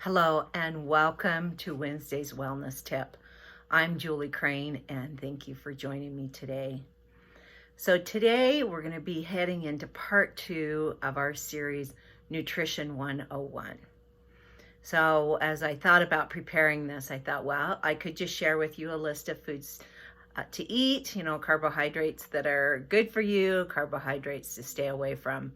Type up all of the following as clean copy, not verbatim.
Hello and welcome to Wednesday's Wellness Tip. I'm Julie Crane and thank you for joining me today. So today we're going to be heading into part 2 of our series Nutrition 101. So as I thought about preparing this, I thought, well, I could just share with you a list of foods to eat, carbohydrates that are good for you, carbohydrates to stay away from.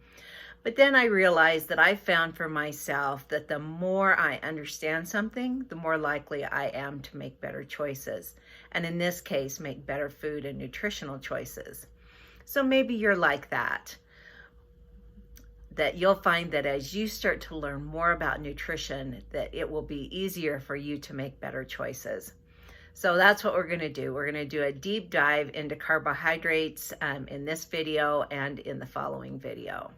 But then I realized that I found for myself that the more I understand something, the more likely I am to make better choices. And in this case, make better food and nutritional choices. So maybe you're like that you'll find that as you start to learn more about nutrition, that it will be easier for you to make better choices. So that's what we're going to do. We're going to do a deep dive into carbohydrates in this video and in the following video.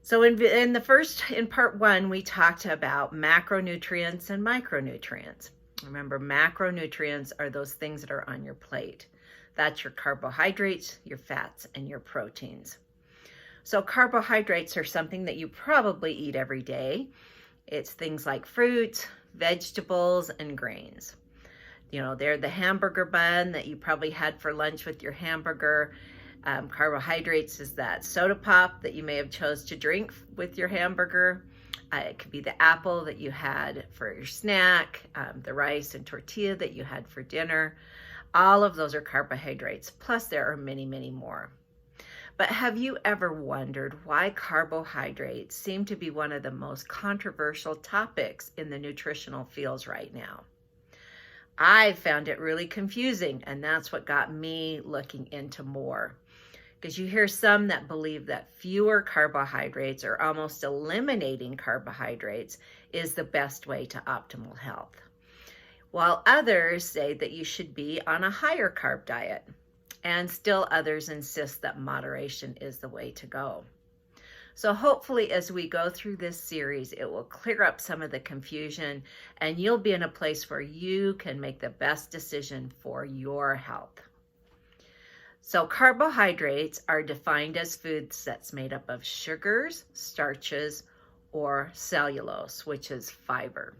So in part 1, we talked about macronutrients and micronutrients. Remember, macronutrients are those things that are on your plate. That's your carbohydrates, your fats, and your proteins. So carbohydrates are something that you probably eat every day. It's things like fruits, vegetables, and grains. They're the hamburger bun that you probably had for lunch with your hamburger. Carbohydrates is that soda pop that you may have chose to drink with your hamburger. It could be the apple that you had for your snack, the rice and tortilla that you had for dinner. All of those are carbohydrates, plus there are many, many more. But have you ever wondered why carbohydrates seem to be one of the most controversial topics in the nutritional fields right now? I found it really confusing, and that's what got me looking into more. Because you hear some that believe that fewer carbohydrates or almost eliminating carbohydrates is the best way to optimal health, while others say that you should be on a higher carb diet, and still others insist that moderation is the way to go. So hopefully as we go through this series, it will clear up some of the confusion and you'll be in a place where you can make the best decision for your health. So carbohydrates are defined as foods that's made up of sugars, starches, or cellulose, which is fiber.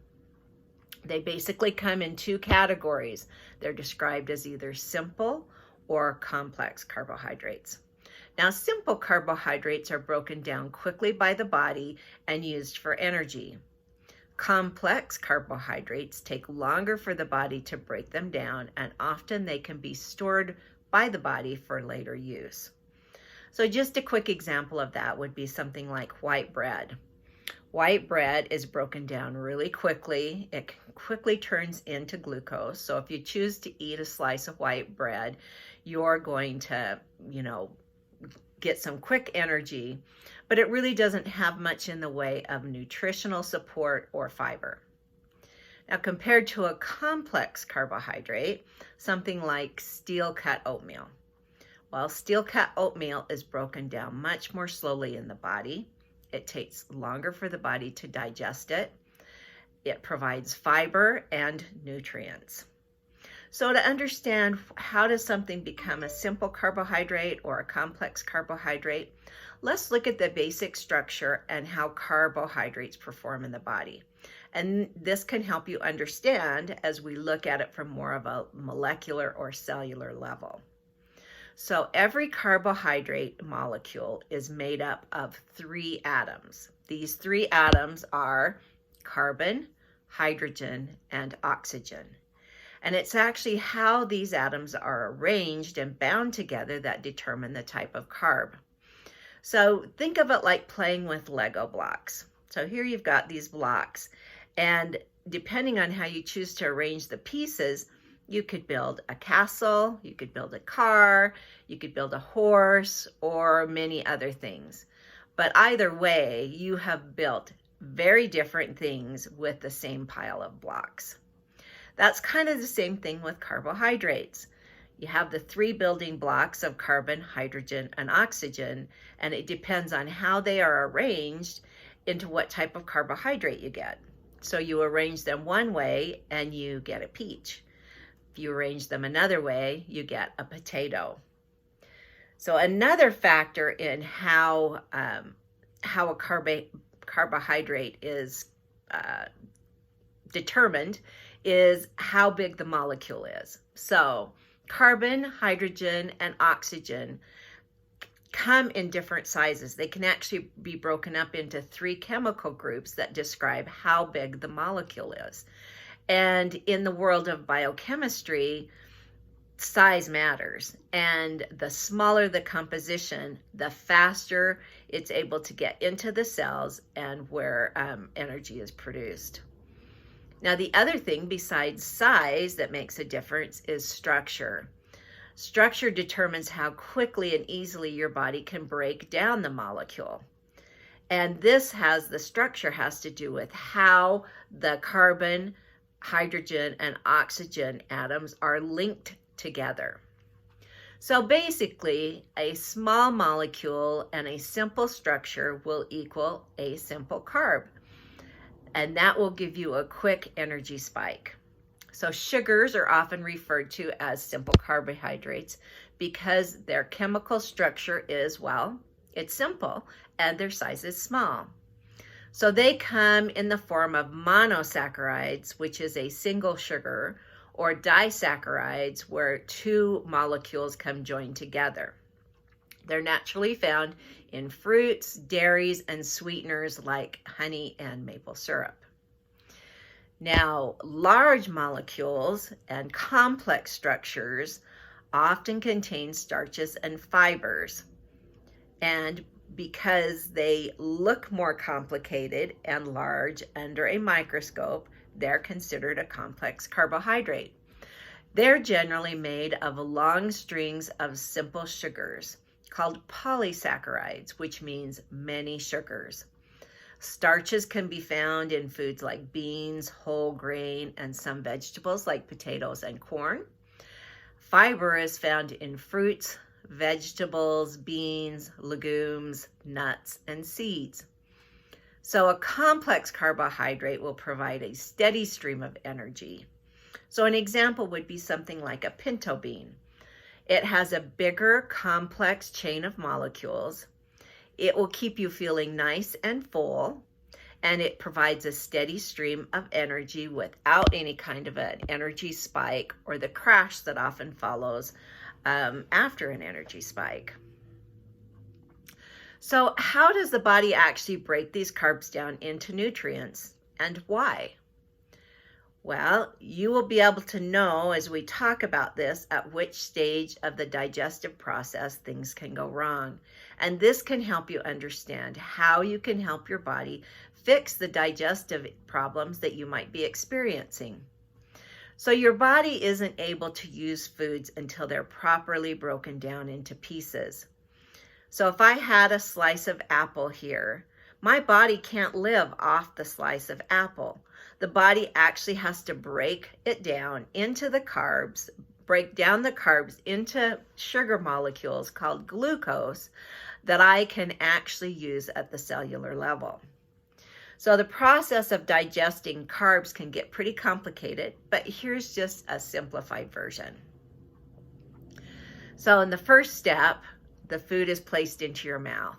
They basically come in 2 categories. They're described as either simple or complex carbohydrates. Now, simple carbohydrates are broken down quickly by the body and used for energy. Complex carbohydrates take longer for the body to break them down, and often they can be stored by the body for later use. So just a quick example of that would be something like white bread. White bread is broken down really quickly. It quickly turns into glucose. So if you choose to eat a slice of white bread, you're going to, get some quick energy, but it really doesn't have much in the way of nutritional support or fiber. Now, compared to a complex carbohydrate, something like steel-cut oatmeal. Well, steel-cut oatmeal is broken down much more slowly in the body. It takes longer for the body to digest it. It provides fiber and nutrients. So to understand how does something become a simple carbohydrate or a complex carbohydrate, let's look at the basic structure and how carbohydrates perform in the body. And this can help you understand as we look at it from more of a molecular or cellular level. So every carbohydrate molecule is made up of 3 atoms. These 3 atoms are carbon, hydrogen, and oxygen. And it's actually how these atoms are arranged and bound together that determine the type of carb. So think of it like playing with Lego blocks. So here you've got these blocks, and depending on how you choose to arrange the pieces, you could build a castle, you could build a car, you could build a horse, or many other things. But either way, you have built very different things with the same pile of blocks. That's kind of the same thing with carbohydrates. You have the 3 building blocks of carbon, hydrogen, and oxygen, and it depends on how they are arranged into what type of carbohydrate you get. So you arrange them one way and you get a peach. If you arrange them another way, you get a potato. So another factor in how a carbohydrate is determined is how big the molecule is. So carbon, hydrogen, and oxygen come in different sizes. They can actually be broken up into 3 chemical groups that describe how big the molecule is. And in the world of biochemistry, size matters. And the smaller the composition, the faster it's able to get into the cells and where energy is produced. Now, the other thing besides size that makes a difference is structure. Structure determines how quickly and easily your body can break down the molecule. And the structure has to do with how the carbon, hydrogen, and oxygen atoms are linked together. So basically, a small molecule and a simple structure will equal a simple carb. And that will give you a quick energy spike. So sugars are often referred to as simple carbohydrates because their chemical structure is, well, it's simple and their size is small. So they come in the form of monosaccharides, which is a single sugar, or disaccharides, where 2 molecules come joined together. They're naturally found in fruits, dairies, and sweeteners like honey and maple syrup. Now, large molecules and complex structures often contain starches and fibers. And because they look more complicated and large under a microscope, they're considered a complex carbohydrate. They're generally made of long strings of simple sugars called polysaccharides, which means many sugars. Starches can be found in foods like beans, whole grain, and some vegetables like potatoes and corn. Fiber is found in fruits, vegetables, beans, legumes, nuts, and seeds. So a complex carbohydrate will provide a steady stream of energy. So an example would be something like a pinto bean. It has a bigger, complex chain of molecules. It will keep you feeling nice and full, and it provides a steady stream of energy without any kind of an energy spike or the crash that often follows after an energy spike. So how does the body actually break these carbs down into nutrients, and why? Well, you will be able to know as we talk about this at which stage of the digestive process things can go wrong. And this can help you understand how you can help your body fix the digestive problems that you might be experiencing. So your body isn't able to use foods until they're properly broken down into pieces. So if I had a slice of apple here, my body can't live off the slice of apple. The body actually has to break it down into the carbs, break down the carbs into sugar molecules called glucose that I can actually use at the cellular level. So the process of digesting carbs can get pretty complicated, but here's just a simplified version. So in the first step, the food is placed into your mouth.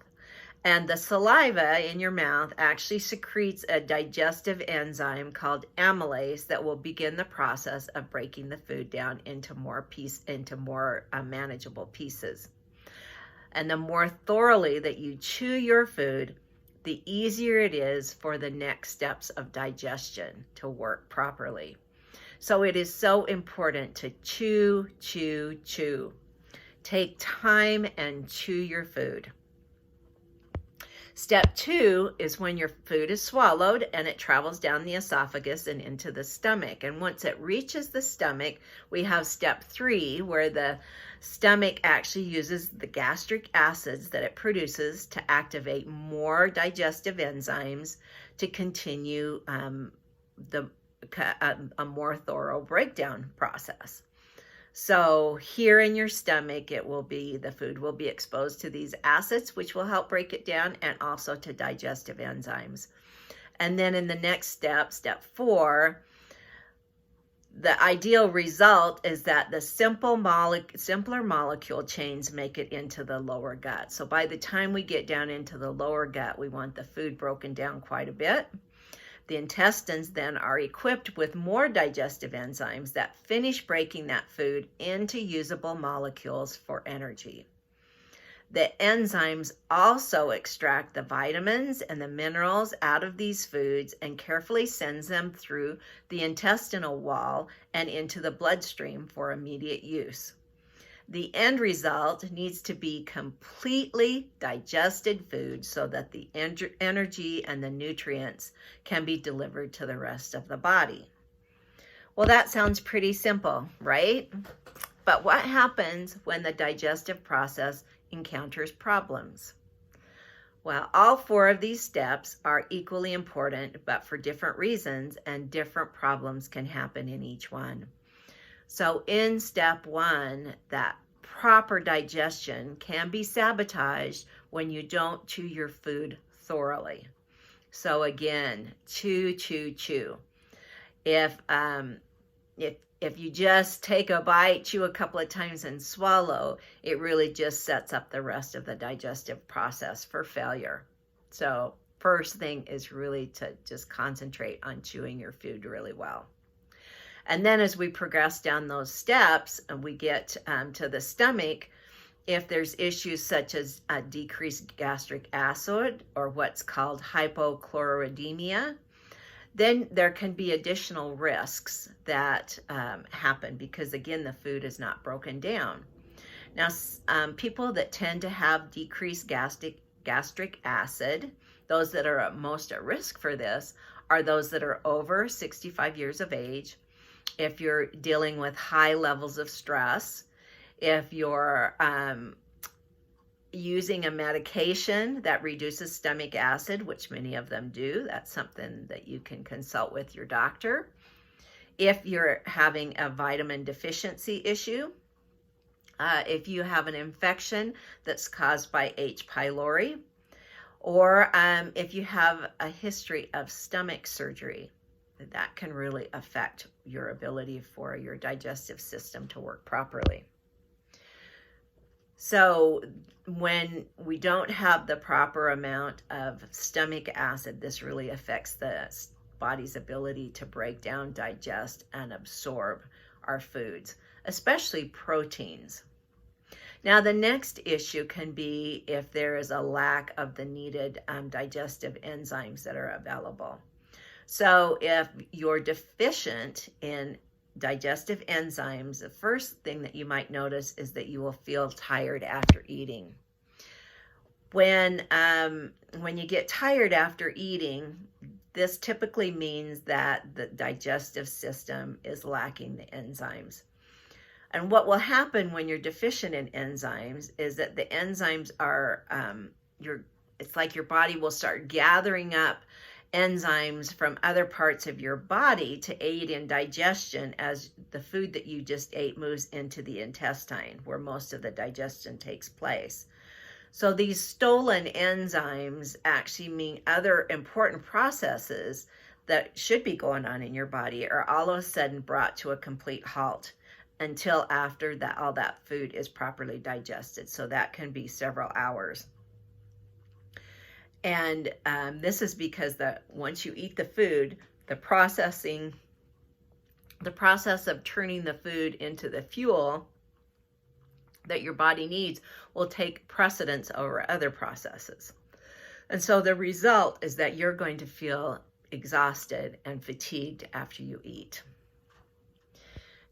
And the saliva in your mouth actually secretes a digestive enzyme called amylase that will begin the process of breaking the food down into more manageable pieces. And the more thoroughly that you chew your food, the easier it is for the next steps of digestion to work properly. So it is so important to chew, chew, chew. Take time and chew your food. Step 2 is when your food is swallowed and it travels down the esophagus and into the stomach. And once it reaches the stomach, we have step 3, where the stomach actually uses the gastric acids that it produces to activate more digestive enzymes to continue a more thorough breakdown process. So here in your stomach, the food will be exposed to these acids, which will help break it down, and also to digestive enzymes. And then in the next step, step 4, the ideal result is that the simpler molecule chains make it into the lower gut. So by the time we get down into the lower gut, we want the food broken down quite a bit, The intestines then are equipped with more digestive enzymes that finish breaking that food into usable molecules for energy. The enzymes also extract the vitamins and the minerals out of these foods and carefully sends them through the intestinal wall and into the bloodstream for immediate use. The end result needs to be completely digested food so that the energy and the nutrients can be delivered to the rest of the body. Well, that sounds pretty simple, right? But what happens when the digestive process encounters problems? Well, all 4 of these steps are equally important, but for different reasons, and different problems can happen in each one. So in step 1, that proper digestion can be sabotaged when you don't chew your food thoroughly. So again, chew. If you just take a bite, chew a couple of times and swallow, it really just sets up the rest of the digestive process for failure. So first thing is really to just concentrate on chewing your food really well. And then as we progress down those steps and we get to the stomach, if there's issues such as decreased gastric acid or what's called hypochlorhydramia, then there can be additional risks that happen because, again, the food is not broken down. Now, people that tend to have decreased gastric acid, those that are most at risk for this are those that are over 65 years of age, if you're dealing with high levels of stress, if you're using a medication that reduces stomach acid, which many of them do, that's something that you can consult with your doctor. If you're having a vitamin deficiency issue, if you have an infection that's caused by H. pylori, or if you have a history of stomach surgery, that can really affect your ability for your digestive system to work properly. So when we don't have the proper amount of stomach acid, this really affects the body's ability to break down, digest, and absorb our foods, especially proteins. Now, the next issue can be if there is a lack of the needed digestive enzymes that are available. So if you're deficient in digestive enzymes, the first thing that you might notice is that you will feel tired after eating. When you get tired after eating, this typically means that the digestive system is lacking the enzymes. And what will happen when you're deficient in enzymes is that the enzymes are, it's like your body will start gathering up enzymes from other parts of your body to aid in digestion as the food that you just ate moves into the intestine where most of the digestion takes place. So these stolen enzymes actually mean other important processes that should be going on in your body are all of a sudden brought to a complete halt until after that all that food is properly digested. So that can be several hours. And this is because once you eat the food, the process of turning the food into the fuel that your body needs will take precedence over other processes. And so the result is that you're going to feel exhausted and fatigued after you eat.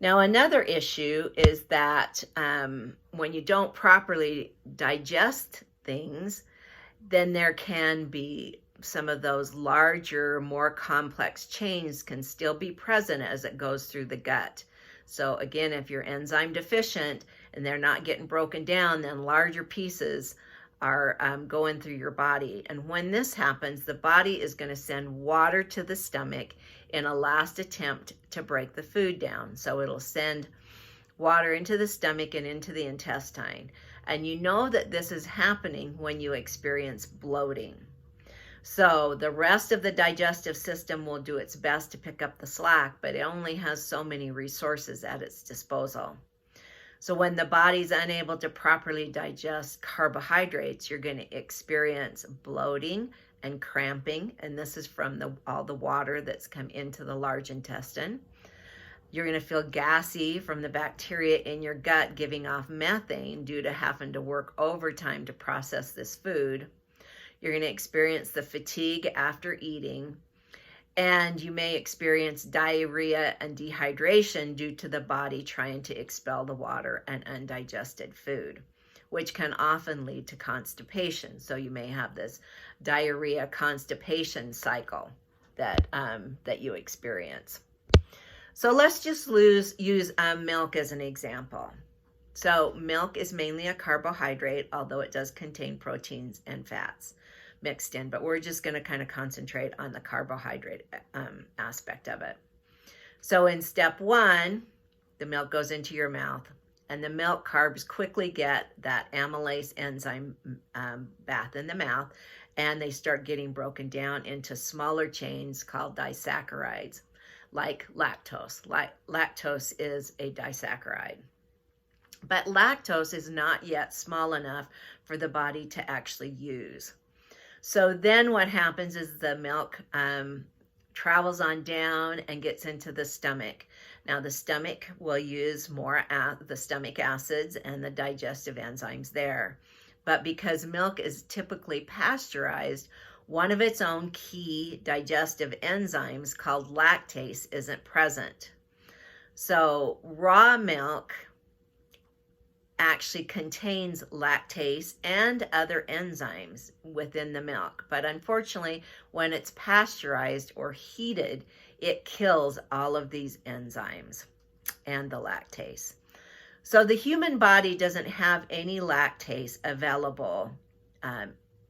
Now, another issue is that when you don't properly digest things, then there can be some of those larger, more complex chains can still be present as it goes through the gut. So again, if you're enzyme deficient and they're not getting broken down, then larger pieces are going through your body. And when this happens, the body is going to send water to the stomach in a last attempt to break the food down. So it'll send water into the stomach and into the intestine. And you know that this is happening when you experience bloating. So the rest of the digestive system will do its best to pick up the slack, but it only has so many resources at its disposal. So when the body's unable to properly digest carbohydrates, you're going to experience bloating and cramping, and this is from all the water that's come into the large intestine. You're going to feel gassy from the bacteria in your gut giving off methane due to having to work overtime to process this food. You're going to experience the fatigue after eating, and you may experience diarrhea and dehydration due to the body trying to expel the water and undigested food, which can often lead to constipation. So you may have this diarrhea constipation cycle that you experience. So let's just use milk as an example. So milk is mainly a carbohydrate, although it does contain proteins and fats mixed in, but we're just going to kind of concentrate on the carbohydrate aspect of it. So in step 1, the milk goes into your mouth, and the milk carbs quickly get that amylase enzyme bath in the mouth, and they start getting broken down into smaller chains called disaccharides, like lactose. Lactose is a disaccharide. But lactose is not yet small enough for the body to actually use. So then what happens is the milk travels on down and gets into the stomach. Now the stomach will use more the stomach acids and the digestive enzymes there. But because milk is typically pasteurized, one of its own key digestive enzymes called lactase isn't present. So raw milk actually contains lactase and other enzymes within the milk. But unfortunately, when it's pasteurized or heated, it kills all of these enzymes and the lactase. So the human body doesn't have any lactase available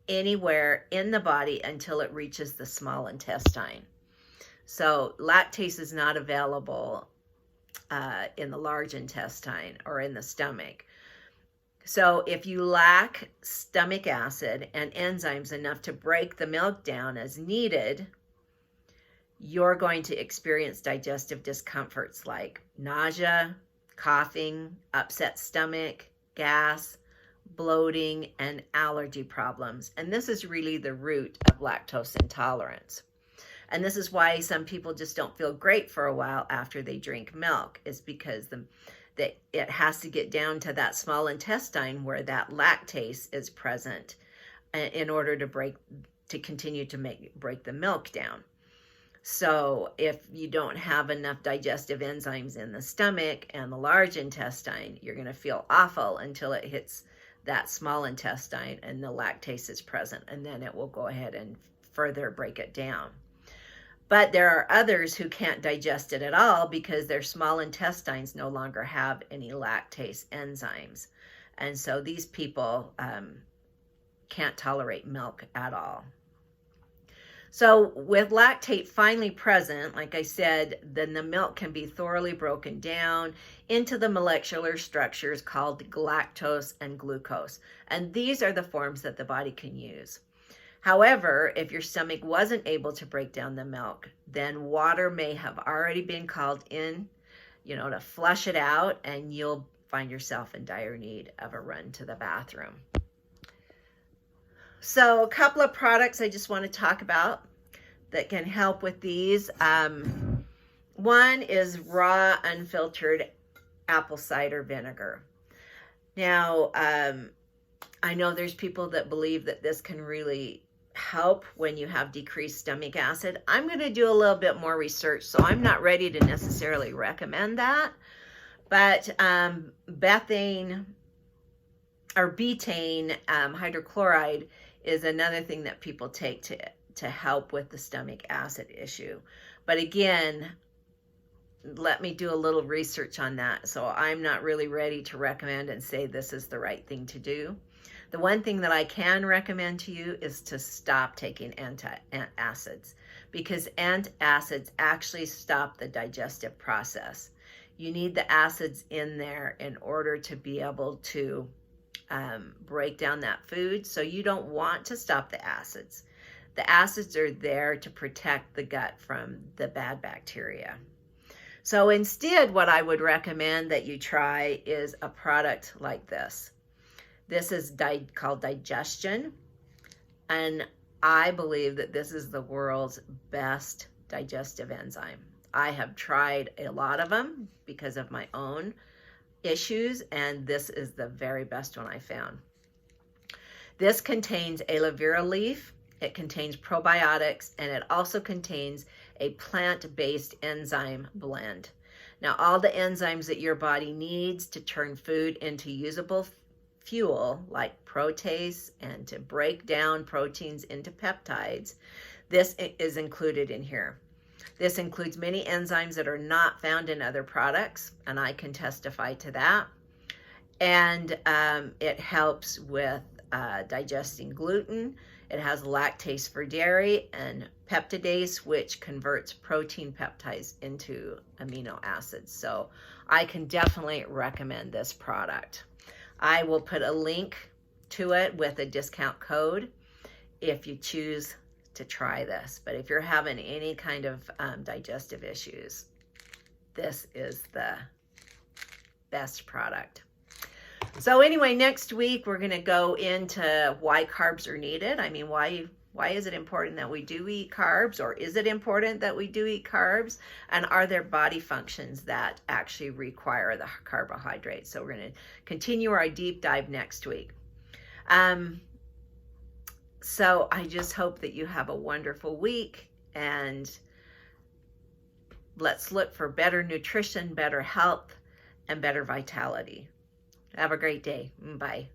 anywhere in the body until it reaches the small intestine. So lactase is not available in the large intestine or in the stomach. So if you lack stomach acid and enzymes enough to break the milk down as needed, you're going to experience digestive discomforts like nausea, coughing, upset stomach, gas, bloating, and allergy problems. And this is really the root of lactose intolerance. And this is why some people just don't feel great for a while after they drink milk, is because that it has to get down to that small intestine where that lactase is present in order to continue to break the milk down. So if you don't have enough digestive enzymes in the stomach and the large intestine, you're going to feel awful until it hits that small intestine and the lactase is present, and then it will go ahead and further break it down. But there are others who can't digest it at all because their small intestines no longer have any lactase enzymes. And so these people can't tolerate milk at all. So with lactate finally present, like I said, then the milk can be thoroughly broken down into the molecular structures called galactose and glucose. And these are the forms that the body can use. However, if your stomach wasn't able to break down the milk, then water may have already been called in, to flush it out, and you'll find yourself in dire need of a run to the bathroom. So a couple of products I just want to talk about that can help with these. One is raw, unfiltered apple cider vinegar. Now, I know there's people that believe that this can really help when you have decreased stomach acid. I'm going to do a little bit more research, so I'm not ready to necessarily recommend that. But betaine hydrochloride is another thing that people take to help with the stomach acid issue. But again, let me do a little research on that. So I'm not really ready to recommend and say this is the right thing to do. The one thing that I can recommend to you is to stop taking antacids, because antacids actually stop the digestive process. You need the acids in there in order to be able to break down that food. So you don't want to stop the acids. The acids are there to protect the gut from the bad bacteria. So instead, what I would recommend that you try is a product like this. This is called DIGESTION, and I believe that this is the world's best digestive enzyme. I have tried a lot of them because of my own issues, and this is the very best one I found. This contains aloe vera leaf, it contains probiotics, and it also contains a plant-based enzyme blend. Now, all the enzymes that your body needs to turn food into usable fuel, like protease, and to break down proteins into peptides, this is included in here. This includes many enzymes that are not found in other products, and I can testify to that. And it helps with digesting gluten. It has lactase for dairy and peptidase, which converts protein peptides into amino acids. So I can definitely recommend this product. I will put a link to it with a discount code if you choose to try this. But if you're having any kind of digestive issues, this is the best product. So anyway, next week we're going to go into why carbs are needed. I mean, why is it important that we do eat carbs, or is it important that we do eat carbs? And are there body functions that actually require the carbohydrates? So we're going to continue our deep dive next week. So I just hope that you have a wonderful week, and let's look for better nutrition, better health, and better vitality. Have a great day. Bye.